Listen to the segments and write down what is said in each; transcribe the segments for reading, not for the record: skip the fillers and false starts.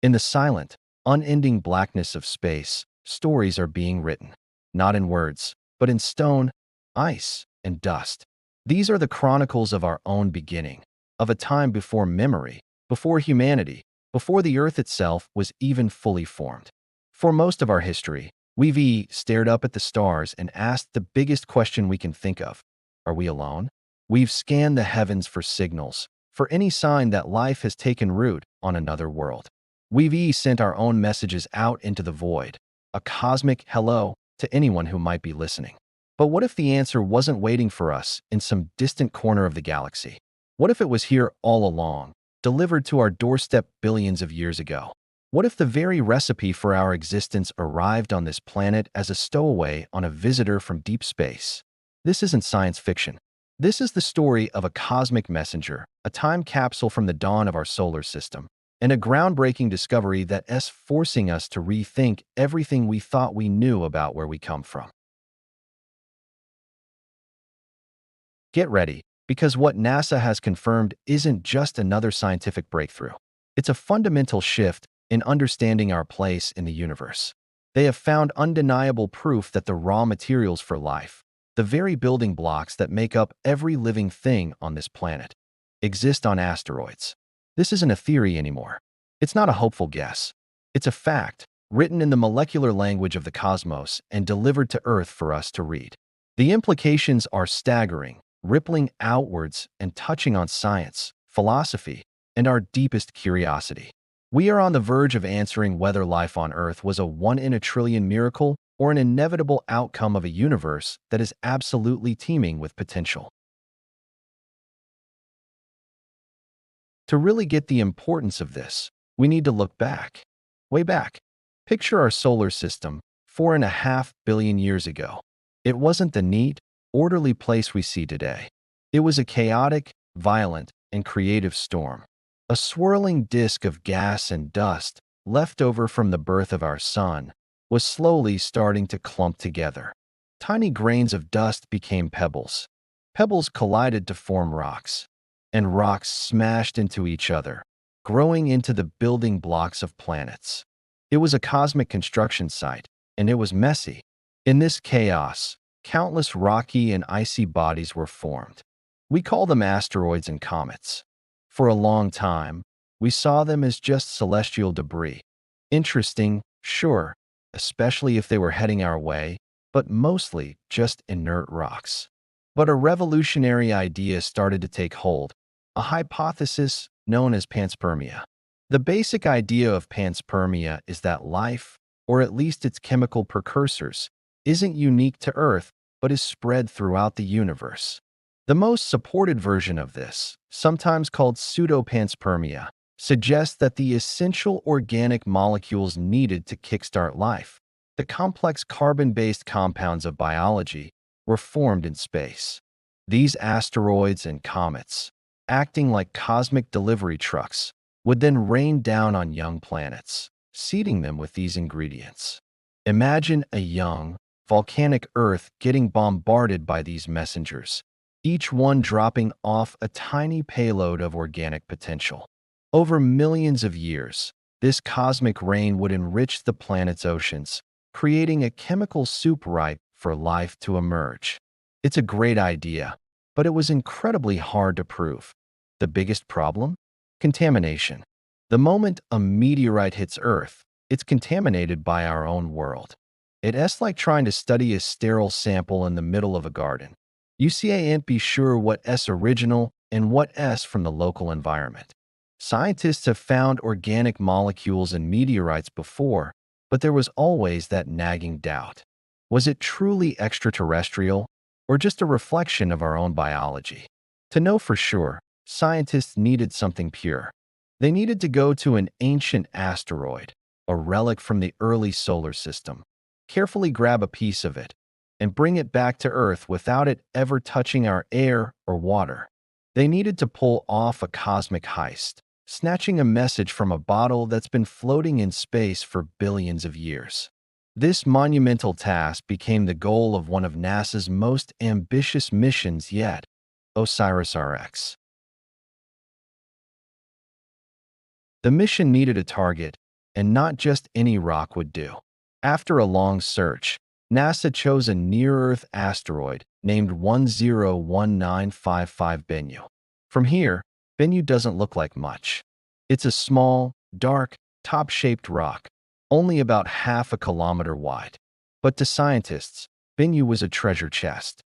In the silent, unending blackness of space, stories are being written, not in words, but in stone, ice, and dust. These are the chronicles of our own beginning, of a time before memory, before humanity, before the earth itself was even fully formed. For most of our history, we've stared up at the stars and asked the biggest question we can think of. Are we alone? We've scanned the heavens for signals, for any sign that life has taken root on another world. We've sent our own messages out into the void, a cosmic hello to anyone who might be listening. But what if the answer wasn't waiting for us in some distant corner of the galaxy? What if it was here all along, delivered to our doorstep billions of years ago? What if the very recipe for our existence arrived on this planet as a stowaway on a visitor from deep space? This isn't science fiction. This is the story of a cosmic messenger, a time capsule from the dawn of our solar system, and a groundbreaking discovery that's forcing us to rethink everything we thought we knew about where we come from. Get ready, because what NASA has confirmed isn't just another scientific breakthrough. It's a fundamental shift in understanding our place in the universe. They have found undeniable proof that the raw materials for life, the very building blocks that make up every living thing on this planet, exist on asteroids. This isn't a theory anymore. It's not a hopeful guess. It's a fact, written in the molecular language of the cosmos and delivered to Earth for us to read. The implications are staggering, rippling outwards and touching on science, philosophy, and our deepest curiosity. We are on the verge of answering whether life on Earth was a one-in-a-trillion miracle or an inevitable outcome of a universe that is absolutely teeming with potential. To really get the importance of this, we need to look back, way back. Picture our solar system 4.5 billion years ago. It wasn't the neat, orderly place we see today. It was a chaotic, violent, and creative storm. A swirling disk of gas and dust, left over from the birth of our sun, was slowly starting to clump together. Tiny grains of dust became pebbles. Pebbles collided to form rocks, and rocks smashed into each other, growing into the building blocks of planets. It was a cosmic construction site, and it was messy. In this chaos, countless rocky and icy bodies were formed. We call them asteroids and comets. For a long time, we saw them as just celestial debris. Interesting, sure, especially if they were heading our way, but mostly just inert rocks. But a revolutionary idea started to take hold, a hypothesis known as panspermia. The basic idea of panspermia is that life, or at least its chemical precursors, isn't unique to Earth, but is spread throughout the universe. The most supported version of this, sometimes called pseudopanspermia, suggests that the essential organic molecules needed to kickstart life, the complex carbon-based compounds of biology, were formed in space. These asteroids and comets, acting like cosmic delivery trucks, would then rain down on young planets, seeding them with these ingredients. Imagine a young, volcanic Earth getting bombarded by these messengers, each one dropping off a tiny payload of organic potential. Over millions of years, this cosmic rain would enrich the planet's oceans, creating a chemical soup ripe for life to emerge. It's a great idea, but it was incredibly hard to prove. The biggest problem? Contamination. The moment a meteorite hits Earth, it's contaminated by our own world. It's like trying to study a sterile sample in the middle of a garden. You can't be sure what's original and what's from the local environment. Scientists have found organic molecules in meteorites before, but there was always that nagging doubt. Was it truly extraterrestrial, or just a reflection of our own biology? To know for sure, scientists needed something pure. They needed to go to an ancient asteroid, a relic from the early solar system, carefully grab a piece of it, and bring it back to Earth without it ever touching our air or water. They needed to pull off a cosmic heist, snatching a message from a bottle that's been floating in space for billions of years. This monumental task became the goal of one of NASA's most ambitious missions yet, OSIRIS-RX. The mission needed a target, and not just any rock would do. After a long search, NASA chose a near-Earth asteroid named 101955 Bennu. From here, Bennu doesn't look like much. It's a small, dark, top-shaped rock, only about half a kilometer wide. But to scientists, Bennu was a treasure chest.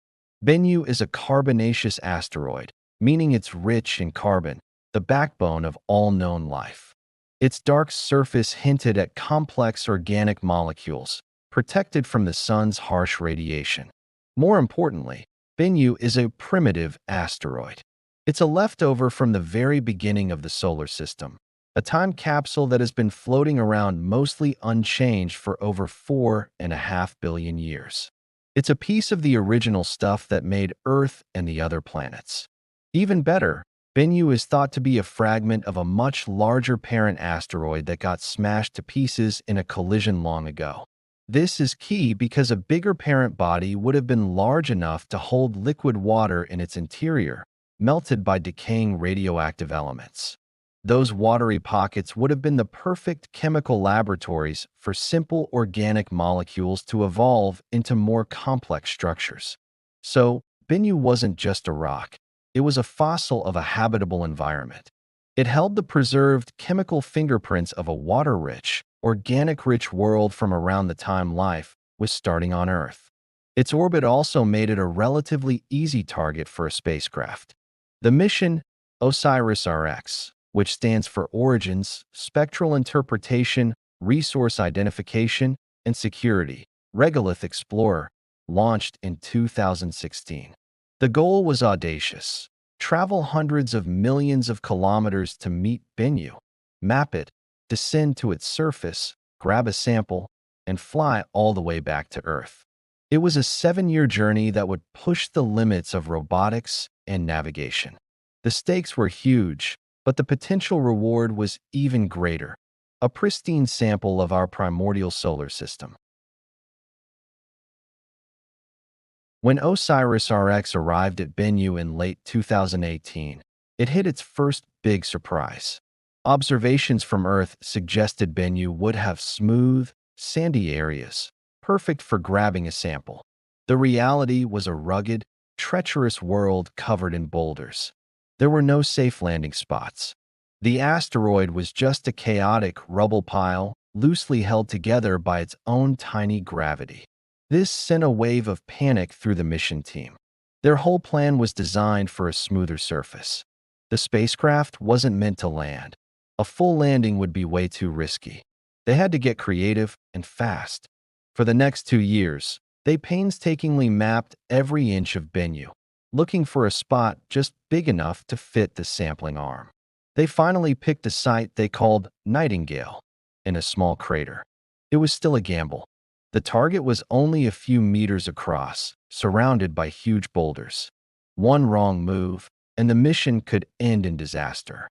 Bennu is a carbonaceous asteroid, meaning it's rich in carbon, the backbone of all known life. Its dark surface hinted at complex organic molecules, protected from the sun's harsh radiation. More importantly, Bennu is a primitive asteroid. It's a leftover from the very beginning of the solar system, a time capsule that has been floating around mostly unchanged for over 4.5 billion years. It's a piece of the original stuff that made Earth and the other planets. Even better, Bennu is thought to be a fragment of a much larger parent asteroid that got smashed to pieces in a collision long ago. This is key because a bigger parent body would have been large enough to hold liquid water in its interior, melted by decaying radioactive elements. Those watery pockets would have been the perfect chemical laboratories for simple organic molecules to evolve into more complex structures. So, Bennu wasn't just a rock. It was a fossil of a habitable environment. It held the preserved chemical fingerprints of a water-rich, organic-rich world from around the time life was starting on Earth. Its orbit also made it a relatively easy target for a spacecraft. The mission, OSIRIS-RX, which stands for Origins, Spectral Interpretation, Resource Identification, and Security, Regolith Explorer, launched in 2016. The goal was audacious: travel hundreds of millions of kilometers to meet Bennu, map it, descend to its surface, grab a sample, and fly all the way back to Earth. It was a 7-year journey that would push the limits of robotics and navigation. The stakes were huge, but the potential reward was even greater: a pristine sample of our primordial solar system. When OSIRIS-RX arrived at Bennu in late 2018, it hit its first big surprise. Observations from Earth suggested Bennu would have smooth, sandy areas, perfect for grabbing a sample. The reality was a rugged, treacherous world covered in boulders. There were no safe landing spots. The asteroid was just a chaotic rubble pile, loosely held together by its own tiny gravity. This sent a wave of panic through the mission team. Their whole plan was designed for a smoother surface. The spacecraft wasn't meant to land. A full landing would be way too risky. They had to get creative and fast. For the next 2 years, they painstakingly mapped every inch of Bennu, looking for a spot just big enough to fit the sampling arm. They finally picked a site they called Nightingale, in a small crater. It was still a gamble. The target was only a few meters across, surrounded by huge boulders. One wrong move, and the mission could end in disaster.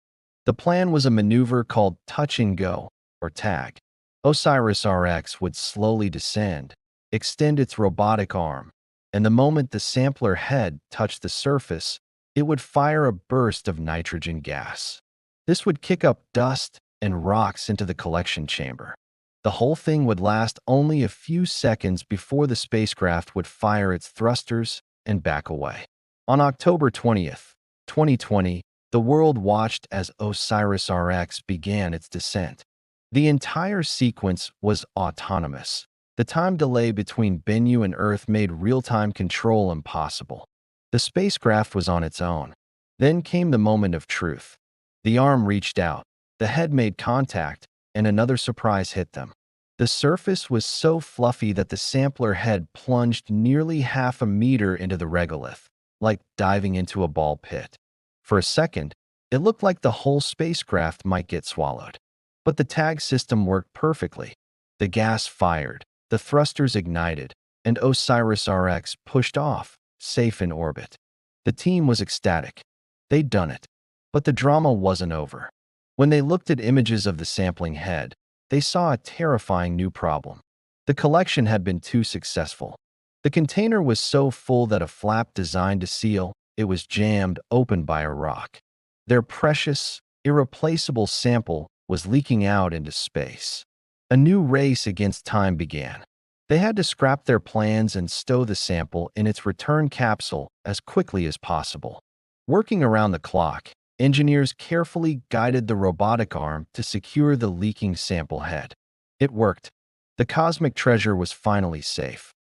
The plan was a maneuver called touch and go, or tag. OSIRIS-RX would slowly descend, extend its robotic arm, and the moment the sampler head touched the surface, it would fire a burst of nitrogen gas. This would kick up dust and rocks into the collection chamber. The whole thing would last only a few seconds before the spacecraft would fire its thrusters and back away. On October 20th, 2020, the world watched as OSIRIS-RX began its descent. The entire sequence was autonomous. The time delay between Bennu and Earth made real-time control impossible. The spacecraft was on its own. Then came the moment of truth. The arm reached out, the head made contact, and another surprise hit them. The surface was so fluffy that the sampler head plunged nearly half a meter into the regolith, like diving into a ball pit. For a second, it looked like the whole spacecraft might get swallowed. But the tag system worked perfectly. The gas fired, the thrusters ignited, and OSIRIS-RX pushed off, safe in orbit. The team was ecstatic. They'd done it. But the drama wasn't over. When they looked at images of the sampling head, they saw a terrifying new problem. The collection had been too successful. The container was so full that a flap designed to seal it was jammed open by a rock. Their precious, irreplaceable sample was leaking out into space. A new race against time began. They had to scrap their plans and stow the sample in its return capsule as quickly as possible. Working around the clock, engineers carefully guided the robotic arm to secure the leaking sample head. It worked. The cosmic treasure was finally safe.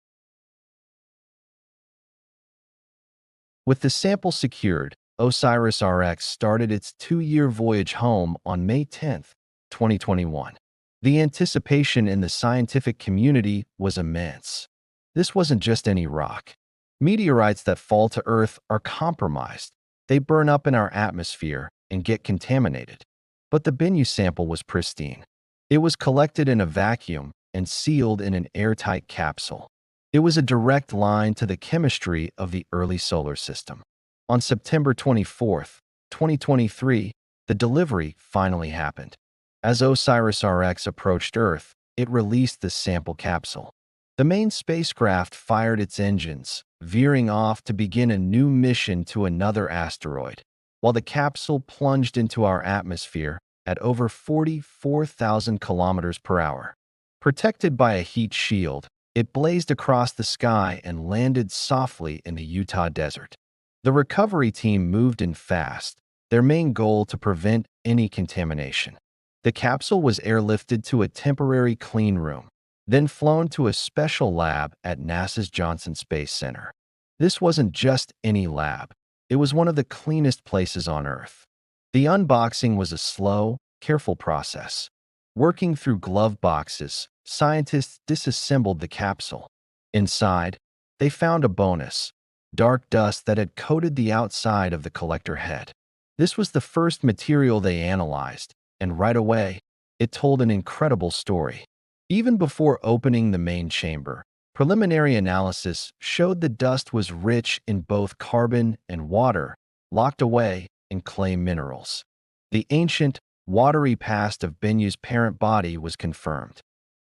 With the sample secured, OSIRIS-RX started its 2-year voyage home on May 10, 2021. The anticipation in the scientific community was immense. This wasn't just any rock. Meteorites that fall to Earth are compromised. They burn up in our atmosphere and get contaminated. But the Bennu sample was pristine. It was collected in a vacuum and sealed in an airtight capsule. It was a direct line to the chemistry of the early solar system. On September 24th, 2023, the delivery finally happened. As OSIRIS-RX approached Earth, it released the sample capsule. The main spacecraft fired its engines, veering off to begin a new mission to another asteroid, while the capsule plunged into our atmosphere at over 44,000 kilometers per hour. Protected by a heat shield, it blazed across the sky and landed softly in the Utah desert. The recovery team moved in fast, their main goal to prevent any contamination. The capsule was airlifted to a temporary clean room, then flown to a special lab at NASA's Johnson Space Center. This wasn't just any lab. It was one of the cleanest places on Earth. The unboxing was a slow, careful process. Working through glove boxes, scientists disassembled the capsule. Inside, they found a bonus: dark dust that had coated the outside of the collector head. This was the first material they analyzed, and right away, it told an incredible story. Even before opening the main chamber, preliminary analysis showed the dust was rich in both carbon and water, locked away in clay minerals. The ancient, watery past of Bennu's parent body was confirmed.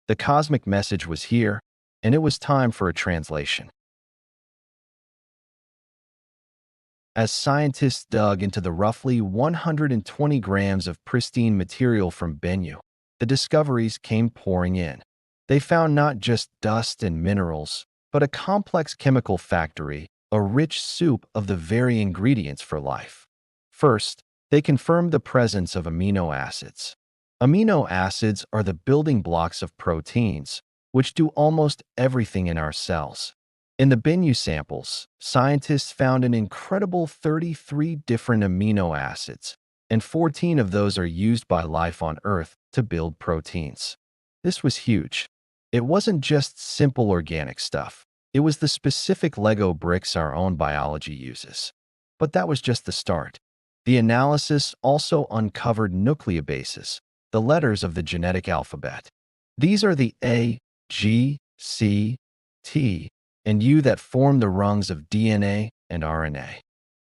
The cosmic message was here, and it was time for a translation. As scientists dug into the roughly 120 grams of pristine material from Bennu, the discoveries came pouring in. They found not just dust and minerals, but a complex chemical factory, a rich soup of the very ingredients for life. First, they confirmed the presence of amino acids. Amino acids are the building blocks of proteins, which do almost everything in our cells. In the Bennu samples, scientists found an incredible 33 different amino acids, and 14 of those are used by life on Earth to build proteins. This was huge. It wasn't just simple organic stuff. It was the specific Lego bricks our own biology uses. But that was just the start. The analysis also uncovered nucleobases, the letters of the genetic alphabet. These are the A, G, C, T, and U that form the rungs of DNA and RNA.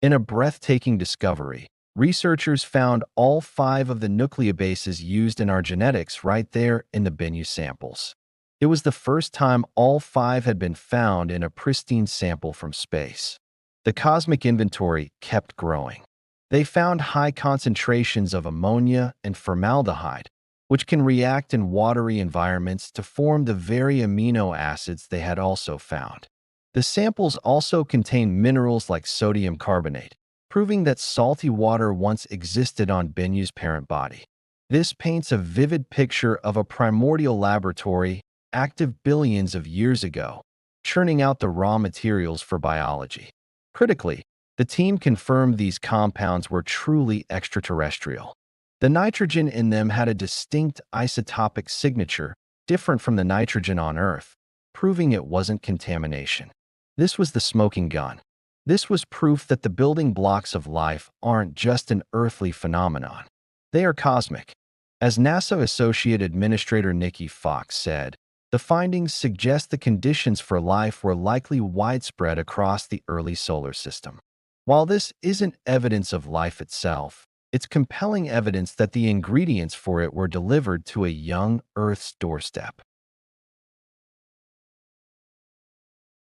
In a breathtaking discovery, researchers found all 5 of the nucleobases used in our genetics right there in the Bennu samples. It was the first time all 5 had been found in a pristine sample from space. The cosmic inventory kept growing. They found high concentrations of ammonia and formaldehyde, which can react in watery environments to form the very amino acids they had also found. The samples also contain minerals like sodium carbonate, proving that salty water once existed on Bennu's parent body. This paints a vivid picture of a primordial laboratory active billions of years ago, churning out the raw materials for biology. Critically, the team confirmed these compounds were truly extraterrestrial. The nitrogen in them had a distinct isotopic signature, different from the nitrogen on Earth, proving it wasn't contamination. This was the smoking gun. This was proof that the building blocks of life aren't just an earthly phenomenon. They are cosmic. As NASA Associate Administrator Nikki Fox said, the findings suggest the conditions for life were likely widespread across the early solar system. While this isn't evidence of life itself, it's compelling evidence that the ingredients for it were delivered to a young Earth's doorstep.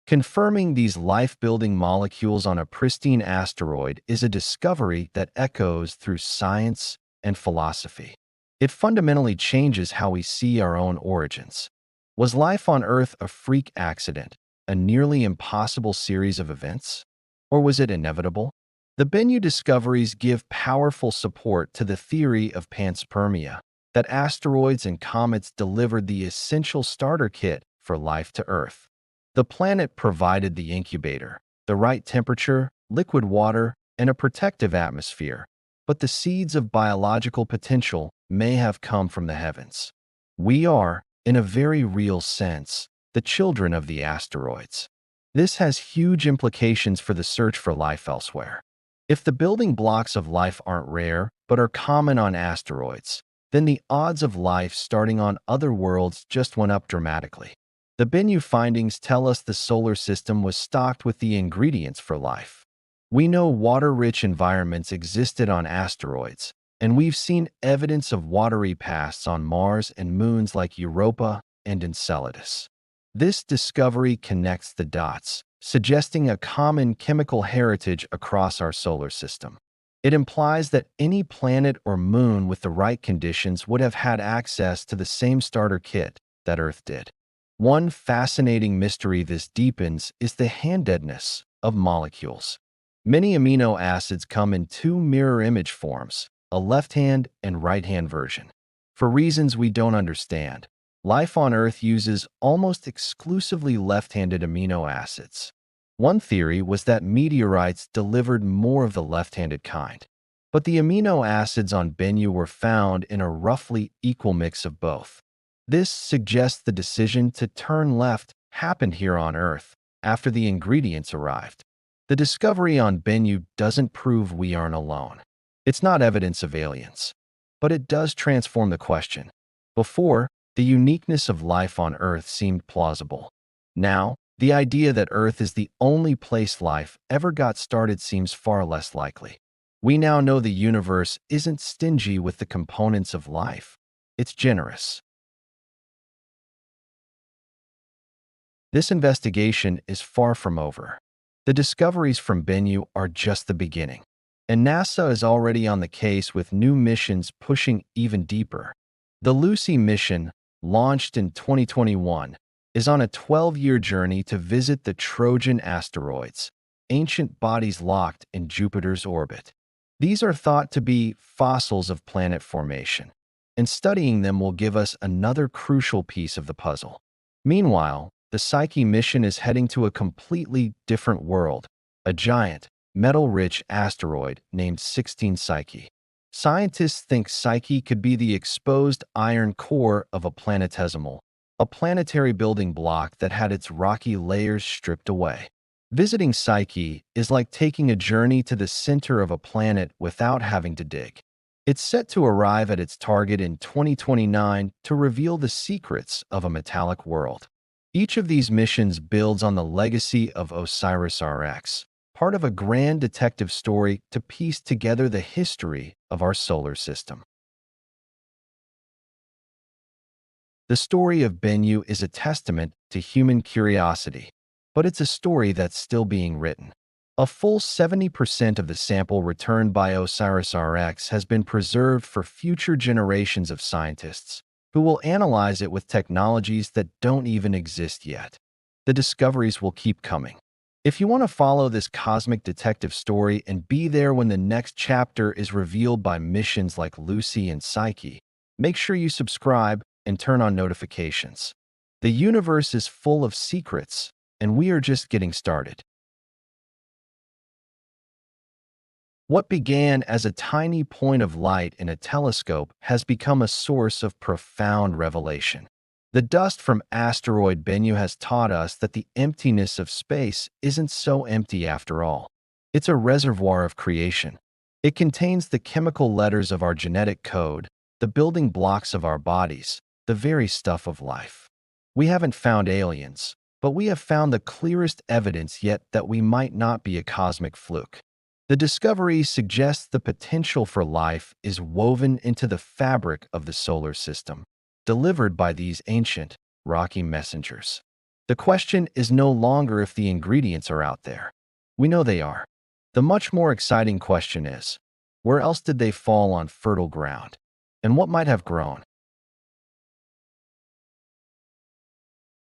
Confirming these life-building molecules on a pristine asteroid is a discovery that echoes through science and philosophy. It fundamentally changes how we see our own origins. Was life on Earth a freak accident, a nearly impossible series of events? Or was it inevitable? The Bennu discoveries give powerful support to the theory of panspermia, that asteroids and comets delivered the essential starter kit for life to Earth. The planet provided the incubator, the right temperature, liquid water, and a protective atmosphere, but the seeds of biological potential may have come from the heavens. We are, in a very real sense, the children of the asteroids. This has huge implications for the search for life elsewhere. If the building blocks of life aren't rare, but are common on asteroids, then the odds of life starting on other worlds just went up dramatically. The Bennu findings tell us the solar system was stocked with the ingredients for life. We know water-rich environments existed on asteroids, and we've seen evidence of watery pasts on Mars and moons like Europa and Enceladus. This discovery connects the dots, suggesting a common chemical heritage across our solar system. It implies that any planet or moon with the right conditions would have had access to the same starter kit that Earth did. One fascinating mystery this deepens is the handedness of molecules. Many amino acids come in two mirror image forms, a left-hand and right-hand version. For reasons we don't understand, life on Earth uses almost exclusively left-handed amino acids. One theory was that meteorites delivered more of the left-handed kind, but the amino acids on Bennu were found in a roughly equal mix of both. This suggests the decision to turn left happened here on Earth after the ingredients arrived. The discovery on Bennu doesn't prove we aren't alone. It's not evidence of aliens, but it does transform the question. Before, the uniqueness of life on Earth seemed plausible. Now, the idea that Earth is the only place life ever got started seems far less likely. We now know the universe isn't stingy with the components of life. It's generous. This investigation is far from over. The discoveries from Bennu are just the beginning, and NASA is already on the case with new missions pushing even deeper. The Lucy mission, launched in 2021, is on a 12-year journey to visit the Trojan asteroids, ancient bodies locked in Jupiter's orbit. These are thought to be fossils of planet formation, and studying them will give us another crucial piece of the puzzle. Meanwhile, the Psyche mission is heading to a completely different world, a giant, metal-rich asteroid named 16 Psyche. Scientists think Psyche could be the exposed iron core of a planetesimal, a planetary building block that had its rocky layers stripped away. Visiting Psyche is like taking a journey to the center of a planet without having to dig. It's set to arrive at its target in 2029 to reveal the secrets of a metallic world. Each of these missions builds on the legacy of OSIRIS-RX, part of a grand detective story to piece together the history of our solar system. The story of Bennu is a testament to human curiosity, but it's a story that's still being written. A full 70% of the sample returned by OSIRIS-RX has been preserved for future generations of scientists, who will analyze it with technologies that don't even exist yet. The discoveries will keep coming. If you want to follow this cosmic detective story and be there when the next chapter is revealed by missions like Lucy and Psyche, make sure you subscribe and turn on notifications. The universe is full of secrets, and we are just getting started. What began as a tiny point of light in a telescope has become a source of profound revelation. The dust from asteroid Bennu has taught us that the emptiness of space isn't so empty after all. It's a reservoir of creation. It contains the chemical letters of our genetic code, the building blocks of our bodies, the very stuff of life. We haven't found aliens, but we have found the clearest evidence yet that we might not be a cosmic fluke. The discovery suggests the potential for life is woven into the fabric of the solar system, delivered by these ancient, rocky messengers. The question is no longer if the ingredients are out there. We know they are. The much more exciting question is, where else did they fall on fertile ground? and what might have grown.